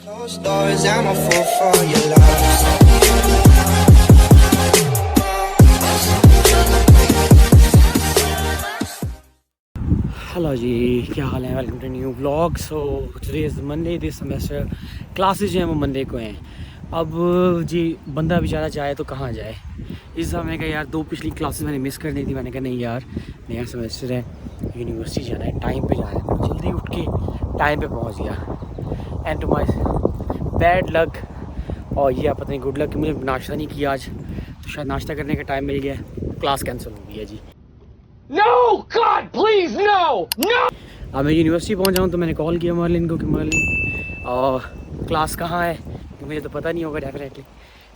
Closed doors, I'm a fool for your love. Hello ji, क्या हाल है? Welcome to new vlog. So today is Monday, this semester classes जो हैं वो Monday को हैं। अब जी बंदा बेचारा जाए तो कहाँ जाए। इस समय का यार 2 पिछली क्लासेस मैंने मिस कर दी थी। मैंने कहा नहीं यार, नया सेमेस्टर है, यूनिवर्सिटी जाना है, टाइम पे जाना है। जल्दी उठ के टाइम पे पहुँच गया and to my bad luck, और ये पता नहीं गुड लक कि मुझे नाश्ता नहीं किया आज, तो शायद नाश्ता करने का टाइम मिल गया, क्लास कैंसिल हो गई है जी। No! God, please, no! No! अब मैं यूनिवर्सिटी पहुंच जाऊँ तो मैंने कॉल किया मर्लिन को कि मर्लिन क्लास कहाँ है, कि मुझे तो पता नहीं होगा डेफिनेटली।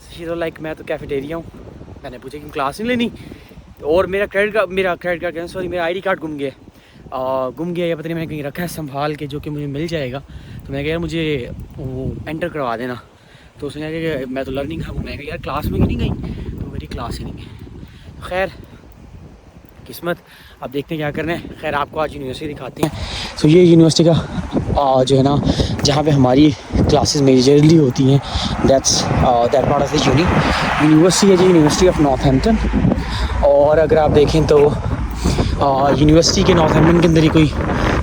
शी तो लाइक मैं तो कैफेटेरिया हूँ। मैंने पूछा कि क्लास नहीं लेनी, और मेरा क्रेडिट कार्ड सॉरी मेरा आईडी कार्ड गुम गया या पता नहीं मैंने कहीं रखा है संभाल के, जो कि मुझे मिल जाएगा। तो मैंने कहा यार मुझे वो एंटर करवा देना। तो उसने कहा कि मैं तो लर्निंग हूँ। मैं कहा यार क्लास में क्यों नहीं गई, तो मेरी क्लास ही नहीं है। खैर किस्मत, अब देखते हैं क्या करना है। खैर आपको आज यूनिवर्सिटी दिखाते हैं। तो ये यूनिवर्सिटी का जो है ना, जहाँ पे हमारी क्लासेस मेजरली होती हैं, that part of the university है जी, यूनिवर्सिटी ऑफ नॉर्थहैम्पटन। और अगर आप देखें तो यूनिवर्सिटी के नॉर्थहैम्पटन के अंदर ही कोई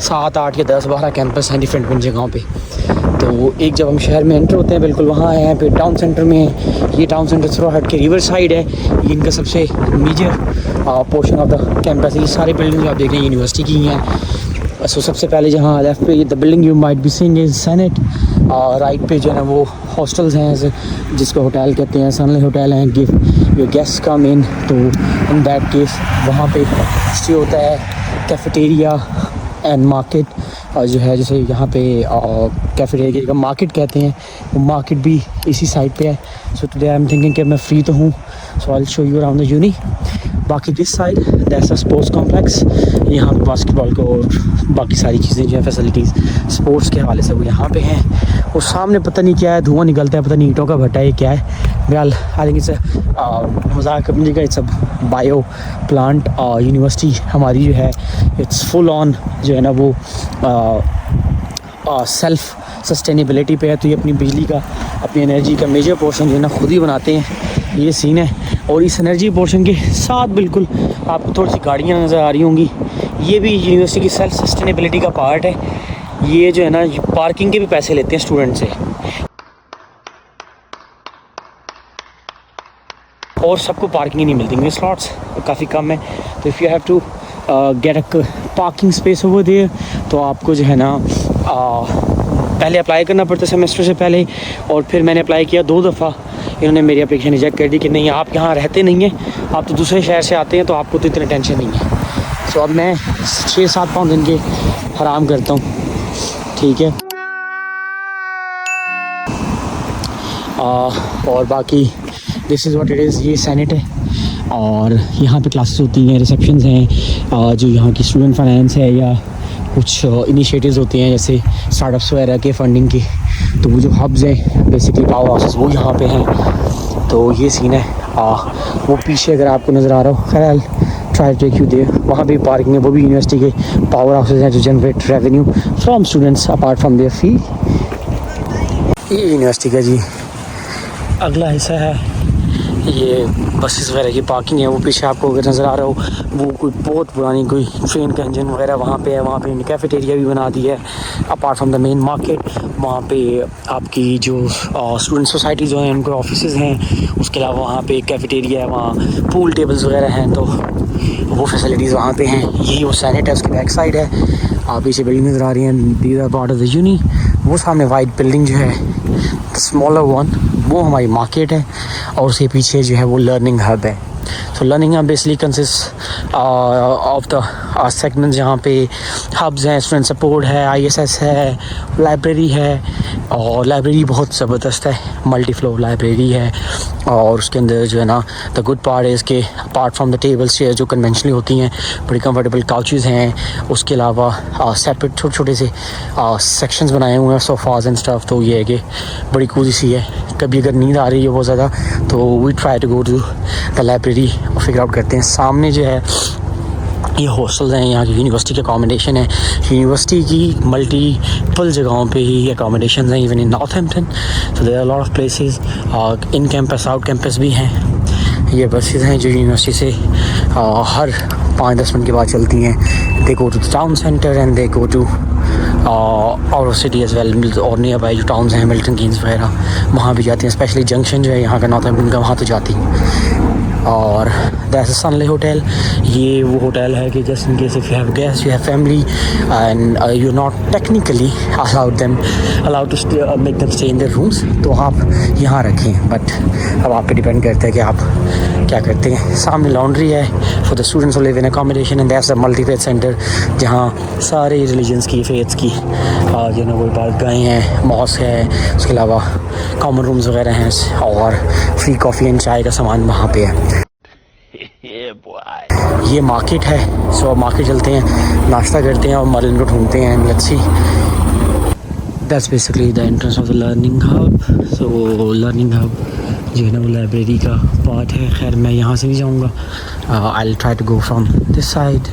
7, 8 या 10, 12 कैंपस हैं डिफरेंट जगहों पे। तो एक जब हम शहर में एंटर होते हैं बिल्कुल वहाँ है, फिर टाउन सेंटर में है। ये टाउन सेंटर थोड़ा हट के रिवर साइड है। ये इनका सबसे major portion of the campus है। ये सारी बिल्डिंग जो आप देख रहे हैं यूनिवर्सिटी की हैं। सो सबसे पहले जहाँ लेफ्ट पे the building you might be seeing is senate, right पे जो है ना वो हॉस्टल्स हैं जिसको होटल कहते हैं, सनलाइट होटल हैं। गिव योर गेस्ट कम इन, तो इन दैट केस वहाँ पे स्टे होता है। कैफेटेरिया एंड मार्केट जो है, जैसे यहाँ पे कैफेटेरिया का मार्केट कहते हैं, वो मार्केट भी इसी साइड पे है। So today I am thinking कि मैं फ्री तो हूँ, so I will show you around the uni. बाकी this side that's a sports complex. यहाँ पे बास्केटबॉल को और बाकी सारी चीज़ें जो है फैसिलिटीज़ स्पोर्ट्स के हवाले से वो यहाँ पे हैं। और सामने पता नहीं क्या है, धुआं निकलता है, पता नहीं ईंटों का भट्टा है क्या है। बहरहाल आई थिंक इट्स मजाक अपनी का, it's a bio plant university हमारी जो है, इट्स फुल ऑन जो है ना वो सेल्फ सस्टेनेबिलिटी पे है। तो ये अपनी बिजली का, अपनी एनर्जी का मेजर पोर्शन जो है ना खुद ही बनाते हैं। ये सीन है। और इस एनर्जी पोर्शन के साथ बिल्कुल आपको थोड़ी सी गाड़ियाँ नज़र आ रही होंगी। ये भी यूनिवर्सिटी की सेल्फ सस्टेनेबिलिटी का पार्ट है। ये जो है ना पार्किंग के भी पैसे लेते हैं स्टूडेंट से, और सबको पार्किंग नहीं मिलती, मेरे स्लॉट्स काफ़ी कम है। तो if you have to get a parking space over there, तो आपको जो है ना पहले अप्लाई करना पड़ता है सेमेस्टर से पहले। और फिर मैंने अप्लाई किया 2 दफ़ा, इन्होंने मेरी एप्लीकेशन रिजेक्ट कर दी कि नहीं आप यहाँ रहते नहीं हैं, आप तो दूसरे शहर से आते हैं, तो आपको तो इतनी टेंशन नहीं है। सो अब मैं 6-7 पाउंड दिन के हराम करता हूँ, ठीक है। और बाकी this is what it is. ये सेनेट है और यहाँ पे क्लासेस होती हैं, रिसेप्शंस हैं, जो यहाँ की स्टूडेंट फाइनेंस है या कुछ इनिशिएटिव्स होते हैं जैसे स्टार्टअप्स वगैरह के फंडिंग की। तो वो जो हब्स हैं बेसिकली पावर हाउसेस वो यहाँ पे हैं। तो ये सीन है। वो पीछे अगर आपको नज़र आ रहा हो, खैर ट्राई टेक यू देयर, वहाँ भी पार्किंग है। वो भी यूनिवर्सिटी के पावर हाउसेस हैं जो generate revenue from students apart from their fee. ये यूनिवर्सिटी का जी अगला हिस्सा है। ये बसेस वगैरह की पार्किंग है। वो पीछे आपको अगर नज़र आ रहा हो, वो कोई बहुत पुरानी कोई ट्रेन का इंजन वगैरह वहाँ पे है। वहाँ पे कैफेटेरिया भी बना दी है apart from the main market. वहाँ पे आपकी जो स्टूडेंट सोसाइटी जो हैं उनके ऑफिसेज हैं, उसके अलावा वहाँ पे कैफेटेरिया है, वहाँ पूल टेबल्स वगैरह हैं, तो वो फैसिलिटीज़ वहाँ पे हैं। यही वो सेनेट है, उसकी बैक साइड है। आप पीछे बिल्डिंग नज़र आ रही हैं, these are part of the uni. वो सामने वाइट बिल्डिंग जो है स्मॉलर वन, वो हमारी मार्केट है। और उसके पीछे जो है वो लर्निंग हब है। So learning hub basically consist of the segments जहाँ पे हब्स हैं, स्टूडेंट सपोर्ट है, ISS है, लाइब्रेरी है। और लाइब्रेरी बहुत ज़बरदस्त है, मल्टी फ्लोर लाइब्रेरी है। और उसके अंदर जो है ना द गुड पार्ट है इसके, apart from the tables chair जो कन्वेंशनली होती हैं, बड़ी कंफर्टेबल काउचेज़ हैं। उसके अलावा सेपरेट छोटे छोटे से सेक्शंस बनाए हुए हैं, सोफ़ाज़ एंड स्टफ। तो ये है कि बड़ी कूजी सी है। कभी अगर नींद आ रही है बहुत ज़्यादा, तो we try to go to the library और फिगर आउट करते हैं। सामने जो है ये हॉस्टल्स हैं, यहाँ की यूनिवर्सिटी की अकोमोडेशन है। यूनिवर्सिटी की मल्टीपल जगहों पे ही अकोमोडेशन हैं, even in Northampton. So there are lot of places, in campus out campus भी हैं। ये बसेस हैं जो यूनिवर्सिटी से हर 5-10 मिनट के बाद चलती हैं। They go to the town centre and they go to out of city as well, और नियर बाई जो टाउन्स हैं मिल्टन कीन्स वगैरह वहाँ भी जाती हैं। स्पेशली जंक्शन जो है यहाँ का नॉर्थहैम्पटन का, वहाँ तो जाती हैं। और दैट्स अ सनले होटल। ये वो होटल है कि just in case if you have guest, you have family and you not technically allowed to make them stay in their rooms, तो आप यहाँ रखें। बट अब आप पे डिपेंड करता है कि आप क्या करते हैं। सामने लॉन्ड्री है for the students who live in accommodation, and that's a multi faith centre जहाँ सारे रिलीजन्स की, फेथ्स की जो है वो बारगाहें हैं, मॉस्क है, उसके अलावा कॉमन रूम्स वगैरह हैं, और फ्री कॉफ़ी एंड चाय का सामान वहाँ पे है। ये मार्केट है। सो मार्केट चलते हैं, नाश्ता करते हैं और मर्लिन को ढूंढते हैं। Let's see. That's basically the entrance of the learning hub. So learning hub जो है ना वो लाइब्रेरी का पार्ट है। खैर मैं यहाँ से नहीं जाऊँगा, I will try to go from this side.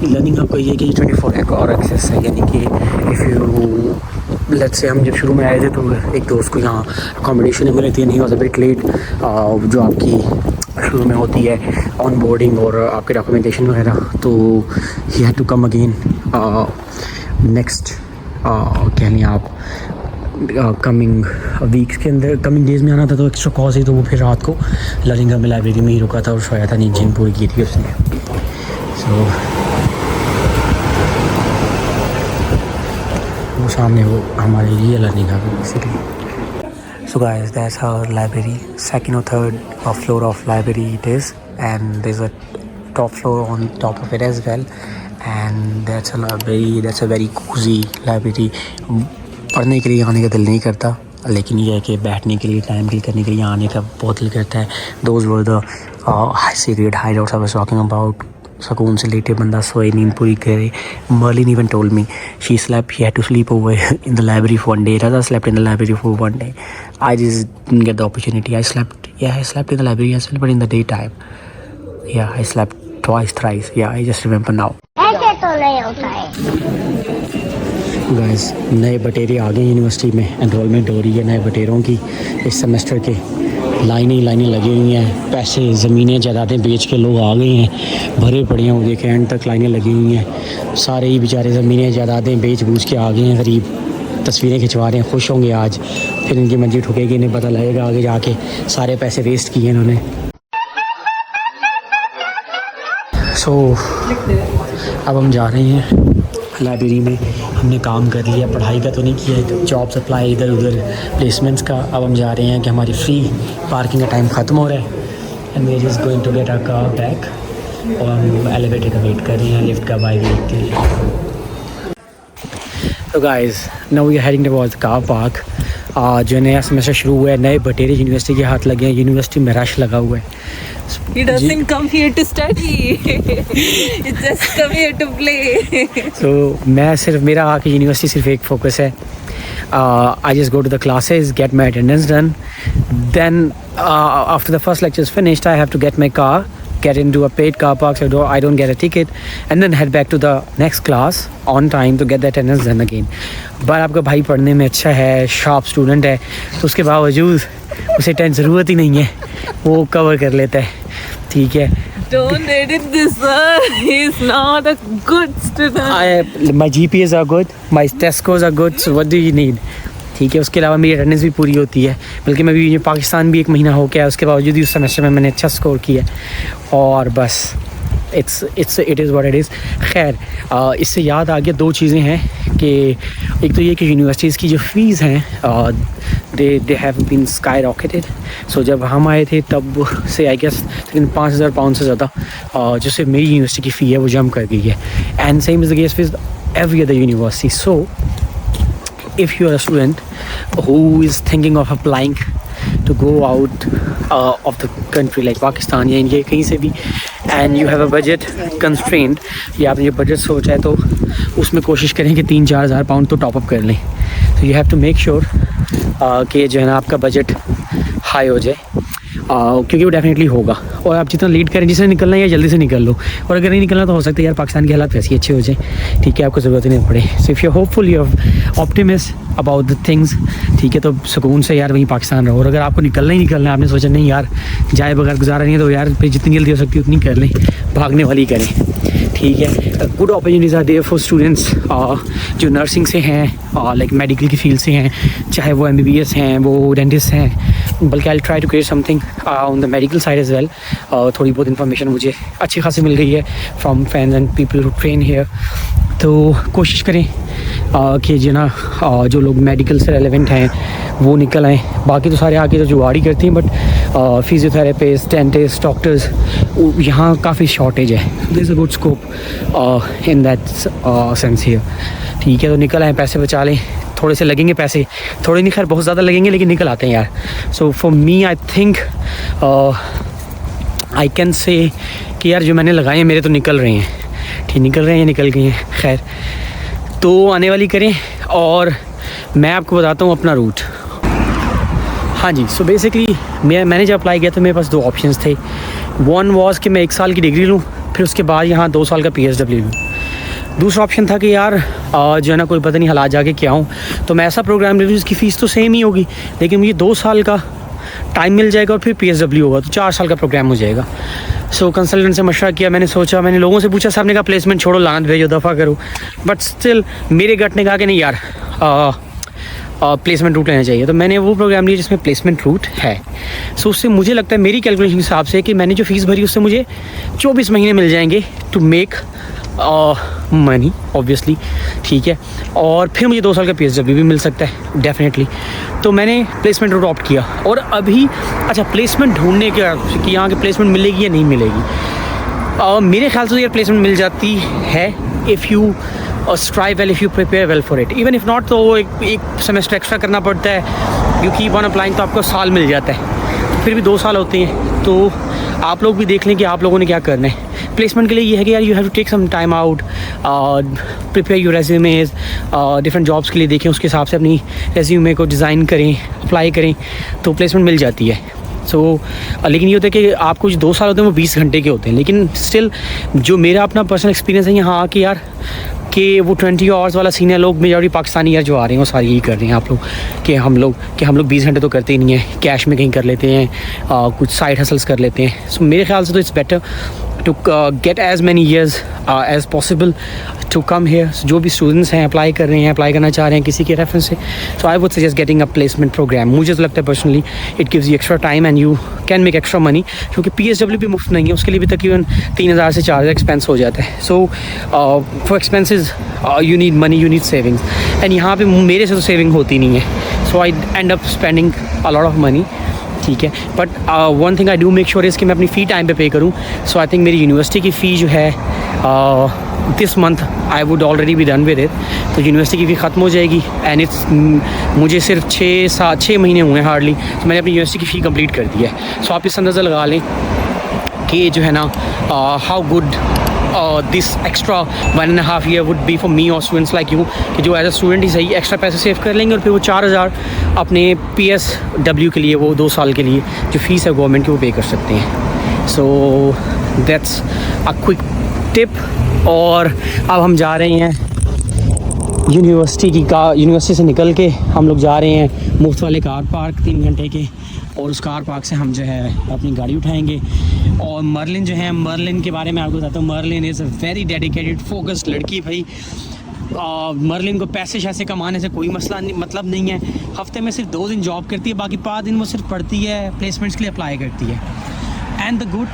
Learning hub का ये कि 24 आवर एक्सेस है, यानी कि इफ़ यू लेट्स से हम जब शुरू में आए थे तो एक दोस्त को यहाँ अकोमोडेशन मिली थी, नहीं वॉज अ बिट लेट, जो आपकी शुरू में होती है ऑन बोर्डिंग और आपके डॉक्यूमेंटेशन वगैरह, तो he had to come again next कह लें आप कमिंग वीक्स के अंदर, कमिंग डेज़ में आना था। तो एक्स्ट्रा कॉज ही, तो वो फिर रात को लर्निंग में लाइब्रेरी में ही रुका था और सोया था, नींद पूरी की थी उसने। सो वो सामने वो हमारे लिए लर्निंग है basically. So guys that's our library, second और third floor of library it is, and there is a top floor on top of it as well, and that's a very cosy library. पढ़ने के लिए आने का दिल नहीं करता, लेकिन ये है कि बैठने के लिए, टाइम किल करने के लिए आने का बहुत दिल करता है। Those were the secret hideouts I was talking about. सुकून से लेटे बंदा सोए, नींद पूरी करे। Merlin even told me she had to sleep over in the library for one day. Raza slept in the library for one day. I just didn't get the opportunity. I slept in the library as well, but in the daytime. Yeah, I slept twice, thrice. Yeah, I just remember now. ऐसे तो नहीं होता है। Guys नए बटेरे आ गए university में, enrolment हो रही है नए बटेरों की इस सेमेस्टर के। लाइनें लगी हुई हैं, पैसे ज़मीनें जायदादें बेच के लोग आ गए हैं, भरे पड़े हैं। वो देखें एंड तक लाइनें लगी हुई हैं, सारे ही बेचारे ज़मीनें जायदादें बेच बूझ के आ गए हैं गरीब। तस्वीरें खिंचवा रहे हैं, खुश होंगे आज, फिर इनकी मंजी ठुकेगी, इन्हें पता लगेगा आगे जाके सारे पैसे वेस्ट किए इन्होंने। सो अब हम जा रहे हैं लाइब्रेरी में। हमने काम कर लिया, पढ़ाई का तो नहीं किया है, जॉब सप्लाई इधर उधर प्लेसमेंट्स का। अब हम जा रहे हैं कि हमारी फ्री पार्किंग का टाइम ख़त्म हो रहा है, and we are just going to get our car back. और हम एलिवेटर का वेट कर रहे हैं, लिफ्ट का बाय वेट के लिए। तो guys now we are heading towards the car park. जो नया सेमेस्टर शुरू हुआ है, नए बटेरे यूनिवर्सिटी के हाथ लगे हैं, यूनिवर्सिटी में रश लगा हुआ है। He doesn't come here to study. He just come here to play. So मेरा आके यूनिवर्सिटी सिर्फ एक फोकस है। I just go to the classes, get my attendance done. Then after the first lecture is finished, I have to get my car, get into a paid car park so I don't get a ticket, and then head back to the next class on time to get the attendance done again. But आपका भाई पढ़ने में अच्छा है, sharp student है, तो उसके बावजूद उसे टेंशन ज़रूरत ही नहीं है, वो कवर कर लेता है। ठीक है, Don't edit this, sir. He's not a good student. My GPAs are good, my test scores are good, so what do you need? ठीक है, उसके अलावा मेरी अटेंडेंस भी पूरी होती है, बल्कि मैं भी पाकिस्तान भी 1 महीना हो गया, उसके बावजूद ही उस सेमेस्टर में मैंने अच्छा स्कोर किया। और बस it is what it is. खैर इससे याद आ गया, 2 चीज़ें हैं कि एक तो ये कि यूनिवर्सिटीज़ की जो फ़ीस हैं they have been skyrocketed. So जब हम आए थे तब से आई गेस लेकिन 5,000 पाउंड से ज़्यादा जो सिर्फ मेरी यूनिवर्सिटी की फ़ी है वो जंप कर गई है, and same is the case with every other university. So if you are a student who is thinking of applying to go out of the country like Pakistan या इंडिया कहीं से भी, and you have a budget constraint, या आपने जो budget सोचा है तो उसमें कोशिश करें कि 3-4 हज़ार पाउंड तो टॉप अप कर लें। तो you have to make sure कि जो है ना आपका बजट हाई हो जाए। क्योंकि वो डेफिनेटली होगा। और आप जितना लीड करें, जिससे निकलना है या जल्दी से निकल लो, और अगर नहीं निकलना तो हो सकता है यार पाकिस्तान के हालात वैसे ही अच्छे हो जाए, ठीक है, आपको ज़रूरत ही नहीं पड़े। सो if you hopeful, you optimist about the things, ठीक है, तो सुकून से यार वहीं पाकिस्तान रहो। और अगर आपको निकलना ही निकलना है, आपने सोचा नहीं यार जाए बगैर गुजारा नहीं है, तो यार फिर जितनी जल्दी हो सकती है उतनी कर लें, भागने वाली करें, ठीक है। Good opportunities are there for students जो नर्सिंग से हैं, लाइक मेडिकल की फील्ड से हैं, चाहे वो MBBS हैं, वो डेंटिस्ट हैं, बल्कि I try to create something on the medical side as well. थोड़ी बहुत इन्फॉर्मेशन मुझे अच्छी खासी मिल गई है from fans and people who train here. तो कोशिश करें कि जो ना जो लोग मेडिकल से रेलेवेंट हैं वो निकल आएँ। बाकी तो सारे आके तो जुगाड़ी करती हैं, बट फिजियोथेरेपिस्ट, डेंटिस्ट, डॉक्टर्स, यहाँ काफ़ी शॉर्टेज है। This is a good scope in that sense here, ठीक है। तो निकल आएँ, पैसे बचा लें, थोड़े से लगेंगे पैसे, थोड़े नहीं खैर बहुत ज़्यादा लगेंगे, लेकिन निकल आते हैं यार। So for me I think I can say कि यार जो मैंने लगाए हैं मेरे तो निकल रहे हैं, ठीक, निकल रहे हैं, निकल गए हैं, खैर तो आने वाली करें। और मैं आपको बताता हूँ अपना रूट। हाँ जी, सो बेसिकली मैंने जब अप्लाई किया तो मेरे पास 2 ऑप्शंस थे। वन वॉज कि मैं 1 साल की डिग्री लूँ, फिर उसके बाद यहाँ 2 साल का PSW लूँ। दूसरा ऑप्शन था कि यार जो है ना कोई पता नहीं हालात जाके क्या हूँ, तो मैं ऐसा प्रोग्राम ले लूँ जिसकी फ़ीस तो सेम ही होगी, लेकिन मुझे 2 साल का टाइम मिल जाएगा और फिर PSW होगा, तो 4 साल का प्रोग्राम हो जाएगा। सो कंसल्टेंट से मशवरा किया, मैंने सोचा, मैंने लोगों से पूछा, साहब ने कहा प्लेसमेंट छोड़ो, लानत भेजो, दफ़ा करो, बट स्टिल मेरे गट ने कहा कि नहीं यार प्लेसमेंट रूट लेना चाहिए। तो मैंने वो प्रोग्राम लिया जिसमें प्लेसमेंट रूट है। सो उससे मुझे लगता है, मेरी कैलकुलेशन के हिसाब से, कि मैंने जो फ़ीस भरी उससे मुझे 24 महीने मिल जाएंगे टू मेक मनी ऑब्वियसली, ठीक है, और फिर मुझे 2 साल का PSW भी मिल सकता है डेफिनेटली। तो मैंने प्लेसमेंट रूट ऑप्ट किया। और अभी अच्छा, प्लेसमेंट ढूंढने के कि यहाँ की प्लेसमेंट मिलेगी या नहीं मिलेगी, मेरे ख्याल से यार प्लेसमेंट मिल जाती है if you strive well, if you prepare well for it. Even if not तो वो एक सेमेस्टर एक्स्ट्रा करना पड़ता है, यू कीप ऑन अप्लाइंग, तो आपको साल मिल जाता है, फिर भी 2 साल होते हैं। तो आप लोग भी देख लें कि आप लोगों ने क्या करना है। प्लेसमेंट के लिए ये है कि यार you have to take some time out, prepare your resumes, different jobs के लिए देखें, उसके हिसाब से अपनी रेज्यूमे को डिज़ाइन करें, अप्लाई करें, तो प्लेसमेंट मिल जाती है। सो लेकिन ये होता है कि आपको जो 2 साल होते हैं वो 20 घंटे के होते हैं, लेकिन स्टिल जो मेरा अपना पर्सनल एक्सपीरियंस है यहाँ आके यार, कि वो 20 आवर्स वाला सीन है। लोग मेजॉरिटी पाकिस्तानी यार जो आ रहे हैं वो सारी यही कर रहे हैं, आप लोग कि हम लोग 20 घंटे तो करते ही नहीं है, कैश में कहीं कर लेते हैं, कुछ साइड हसल्स कर लेते हैं। सो मेरे ख्याल से तो it's better to get as many years as possible to come here. जो भी स्टूडेंट्स हैं अप्लाई कर रहे हैं, अप्लाई करना चाह रहे हैं किसी के रेफरेंस से, so I would suggest getting a placement programme. मुझे तो लगता है personally it gives you extra time and you can make extra money, क्योंकि PSW भी मुफ्त नहीं है, उसके लिए भी तकरीबन 3000 से 4000 एक्सपेंस हो जाता है। So for expenses you need money, you need savings, and यहाँ पे मेरे से तो सेविंग होती नहीं है, so I end up spending a lot of money, ठीक है। But one thing I do make sure is कि मैं अपनी फ़ी टाइम पे करूँ। सो आई थिंक मेरी यूनिवर्सिटी की फ़ी जो है this month I would already be done with it, तो यूनिवर्सिटी की फ़ी ख़त्म हो जाएगी एंड इट्स मुझे सिर्फ 6 महीने हुए हैं हार्डली, तो मैंने अपनी यूनिवर्सिटी की फ़ी कंप्लीट कर दी है। सो आप इस अंदाज़ा लगा लें कि जो है ना how good this extra 1.5 year would be for me or students like you, कि जो एज अ स्टूडेंट ही सही एक्स्ट्रा पैसे सेव कर लेंगे, और फिर वो 4000 अपने PSW के लिए, वो 2 साल के लिए जो फ़ीस है गवर्नमेंट की, वो पे कर सकते हैं। So that's a quick tip. और अब हम जा रहे हैं यूनिवर्सिटी से निकल के हम लोग जा रहे हैं मुफ्त वाले कार पार्क 3 घंटे के, और उस कार पार्क से हम जो है अपनी गाड़ी उठाएंगे। और मर्लिन जो है, मर्लिन के बारे में आपको बताता हूँ, Merlin is a very dedicated focused लड़की भाई। मर्लिन को पैसे शैसे कमाने से कोई मतलब नहीं है। हफ्ते में सिर्फ 2 दिन जॉब करती है, बाकी 5 दिन वो सिर्फ पढ़ती है, प्लेसमेंट्स के लिए अप्लाई करती है। And the good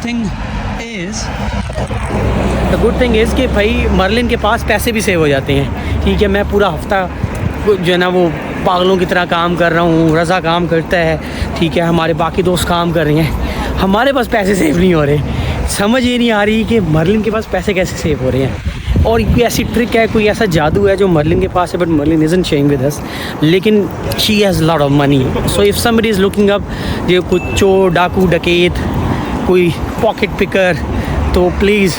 thing is कि भाई मर्लिन के पास पैसे भी सेव हो जाते हैं, ठीक है। मैं पूरा हफ्ता जो है ना वो पागलों की तरह काम कर रहा हूँ, रज़ा काम करता है, ठीक है, हमारे बाकी दोस्त काम कर रहे हैं, हमारे पास पैसे सेव नहीं हो रहे। समझ ये नहीं आ रही कि मर्लिन के पास पैसे कैसे सेव हो रहे हैं, और कोई ऐसी ट्रिक है, कोई ऐसा जादू है जो मर्लिन के पास है, but Merlin isn't sharing with us, लेकिन she has lot of money. So if somebody is looking up, जो कुछ चोर, डाकू, डकैत, कोई पॉकेट पिकर, तो प्लीज़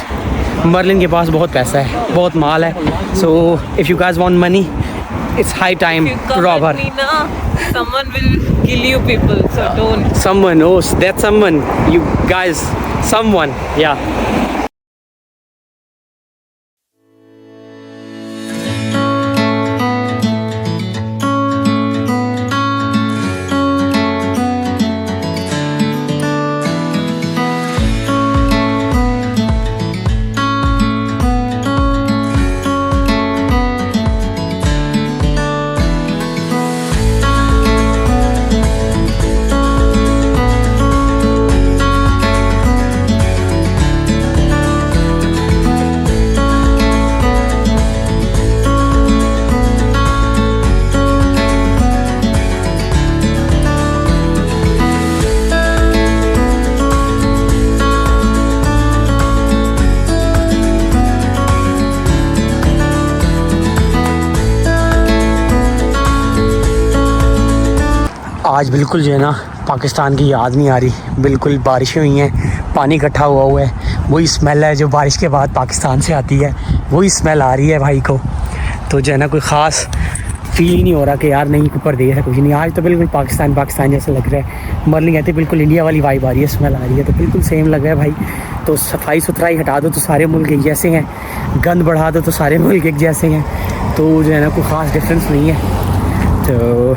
मर्लिन के पास बहुत पैसा है, बहुत माल है। So if you guys want money, it's high time If you to come rob at her. me now, someone will kill you people, so don't. Someone, oh, that's someone. You guys, someone, yeah. आज बिल्कुल जो है ना पाकिस्तान की याद नहीं आ रही, बिल्कुल बारिशें हुई हैं, पानी इकट्ठा हुआ है, वही स्मेल है जो बारिश के बाद पाकिस्तान से आती है, वही स्मेल आ रही है भाई को। तो जो है ना कोई ख़ास फील ही नहीं हो रहा कि यार नहीं कोई परदेश है, कुछ नहीं। आज तो बिल्कुल पाकिस्तान पाकिस्तान जैसा लग रहा है। मर्लिंग कहते बिल्कुल इंडिया वाली वाइब आ रही है, स्मेल आ रही है, तो बिल्कुल सेम लग रहा है भाई। तो सफाई सुथराई हटा दो तो सारे मुल्क एक जैसे हैं, गंद बढ़ा दो तो सारे मुल्क एक जैसे हैं, तो जो है ना कोई ख़ास डिफरेंस नहीं है। तो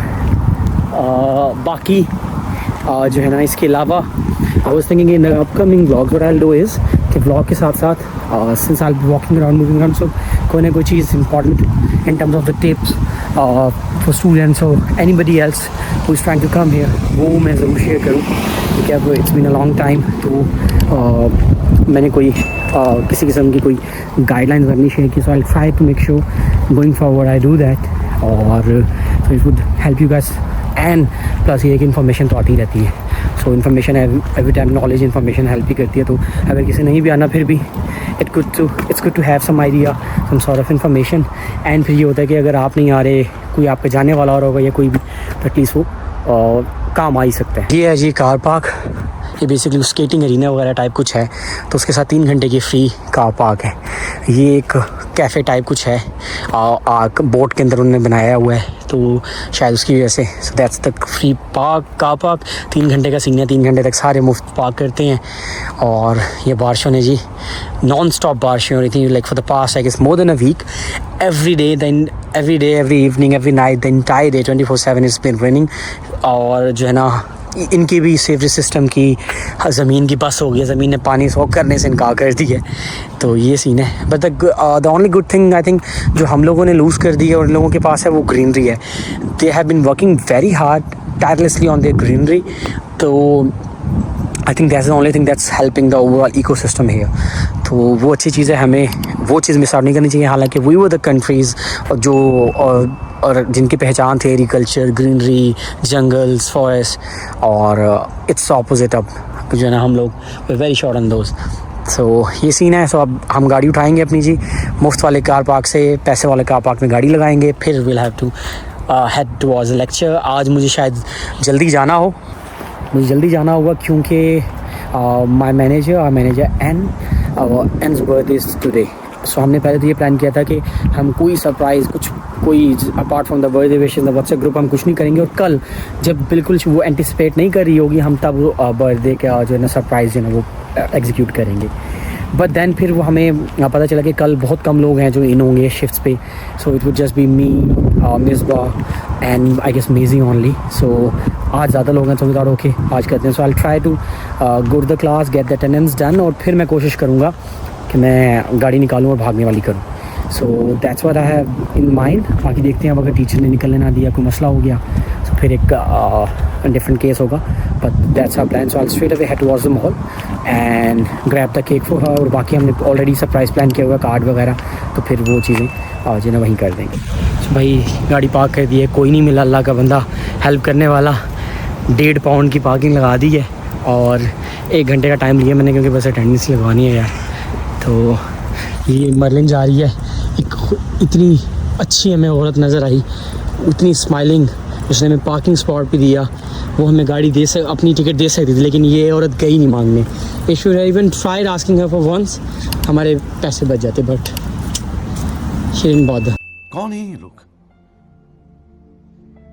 बाकी जो है ना इसके अलावा I was thinking in the upcoming vlogs what I will do is कि व्लॉग के साथ साथ since I will be walking around moving around, so कोई ना कोई चीज़ important in terms of the tips for students और anybody else who is trying to come here, वो मैं ज़रूर शेयर करूँ क्योंकि अब it's been a long time. तो मैंने कोई किसी किस्म की कोई गाइडलाइंस नहीं शेयर की, so I will try to make sure going forward I do that, और so it would help you guys. And plus ये एक इन्फॉर्मेशन तो आती रहती है, so information every time, knowledge information help ही करती है। तो अगर किसी नहीं भी आना फिर भी it's good to have some idea, some sort of information. And फिर ये होता है कि अगर आप नहीं आ रहे, कोई आपके जाने वाला और होगा या कोई भी, तो एटलीस्ट वो काम आ ही सकता है। ये है जी कार पार्क, ये बेसिकली स्केटिंग एरिना वगैरह टाइप कुछ है, तो उसके साथ 3 घंटे की फ्री कार पार्क है। ये एक कैफ़े टाइप कुछ है, बोट के अंदर उन्होंने बनाया हुआ है, तो शायद उसकी वजह से so that's the free park car park. 3 घंटे का सीन है, 3 घंटे तक सारे मुफ्त पार्क करते हैं। और ये बारिशों ने जी नॉन स्टॉप बारिशें हो रही थी, like for the past I guess more than a week, every day, every evening, every night, the entire day, 24/7 it's been raining। और जो है ना इनकी भी सेफ्टी सिस्टम की ज़मीन की बस हो गई है, ज़मीन ने पानी सोख करने से इनकार कर दी है, तो ये सीन है। But the only good thing I think जो हम लोगों ने लूज़ कर दी है और इन लोगों के पास है वो ग्रीनरी है। They have been working very hard tirelessly on their greenery, तो I think that's the only thing that's helping the overall ecosystem here. तो वो अच्छी चीज़ है, हमें वो चीज़ मिस आउट नहीं करनी चाहिए। हालांकि वी वर द कंट्रीज़ जो और जिनकी पहचान थी एग्रीकल्चर, ग्रीनरी, जंगल्स, फॉरेस्ट, और इट्स ऑपोजिट अब जो है ना हम लोग वेरी शॉर्ट ऑन दोज। सो ये सीन है। सो अब हम गाड़ी उठाएंगे अपनी जी मुफ्त वाले कार पार्क से, पैसे वाले कार पार्क में गाड़ी लगाएंगे, फिर will have to head towards lecture. आज मुझे शायद जल्दी जाना होगा क्योंकि my manager ends birthday is today. So हमने पहले तो ये प्लान किया था कि हम कोई सरप्राइज़ कोई apart from the birthday wishes the WhatsApp group हम कुछ नहीं करेंगे, और कल जब बिल्कुल वो एंटिसिपेट नहीं कर रही होगी हम तब वो बर्थडे का जो है ना सरप्राइज़ जो है ना वो एग्जीक्यूट करेंगे। बट दैन फिर वो हमें पता चला कि कल बहुत कम लोग हैं जो इन होंगे शिफ्ट्स पे, so it would just be me, Misba and I guess Maisie only. So आज ज़्यादा लोग हैं तो विदाउट ओके आज करते हैं। So I will try to go to the class, get the attendance done, और फिर मैं कोशिश करूँगा कि मैं गाड़ी निकालूँ और भागने वाली करूँ। So that's what I have in mind. बाकी देखते हैं अब अगर टीचर ने निकलने ना दिया, कोई मसला हो गया, तो फिर एक डिफरेंट केस होगा। But that's our plan. So I straight away head towards the mall and grab the cake for her. और बाकी हमने ऑलरेडी सरप्राइज़ प्लान किया हुआ, कार्ड वगैरह, तो फिर वो चीज़ें जो है ना वहीं कर देंगे। so भाई गाड़ी पार्क कर दी है, कोई नहीं मिला अल्लाह का बंदा हेल्प करने वाला। 1.5 पाउंड की पार्किंग लगा दी है और 1 घंटे का टाइम लिया मैंने क्योंकि बस अटेंडेंस लगवानी है यार। तो ये मर्लिन जा रही है, इतनी अच्छी हमें औरत नज़र आई, इतनी स्माइलिंग, उसने हमें पार्किंग स्पॉट भी दिया, वो हमें गाड़ी अपनी टिकट दे सकती थी, लेकिन ये औरत गई नहीं मांगने। If should even tried asking her for once, हमारे पैसे बच जाते, बट शी डिडंट बॉदर। कौन है ये लोग?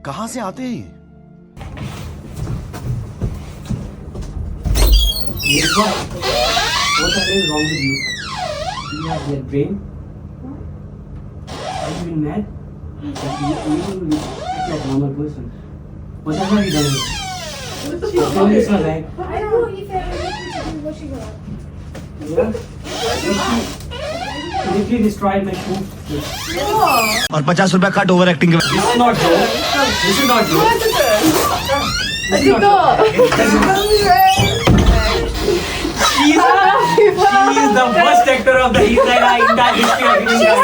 कहां से आते हैं ये? What is wrong with you? Do you have your brain? Are you been mad? You act like a normal person. What have you done? Tell me some right. I don't know if everything is washing up. Yeah? Could you please destroy my shoe? और 50 रुपया cut over acting के This is not joke. This is not joke. She is the worst actor of the entire history of India.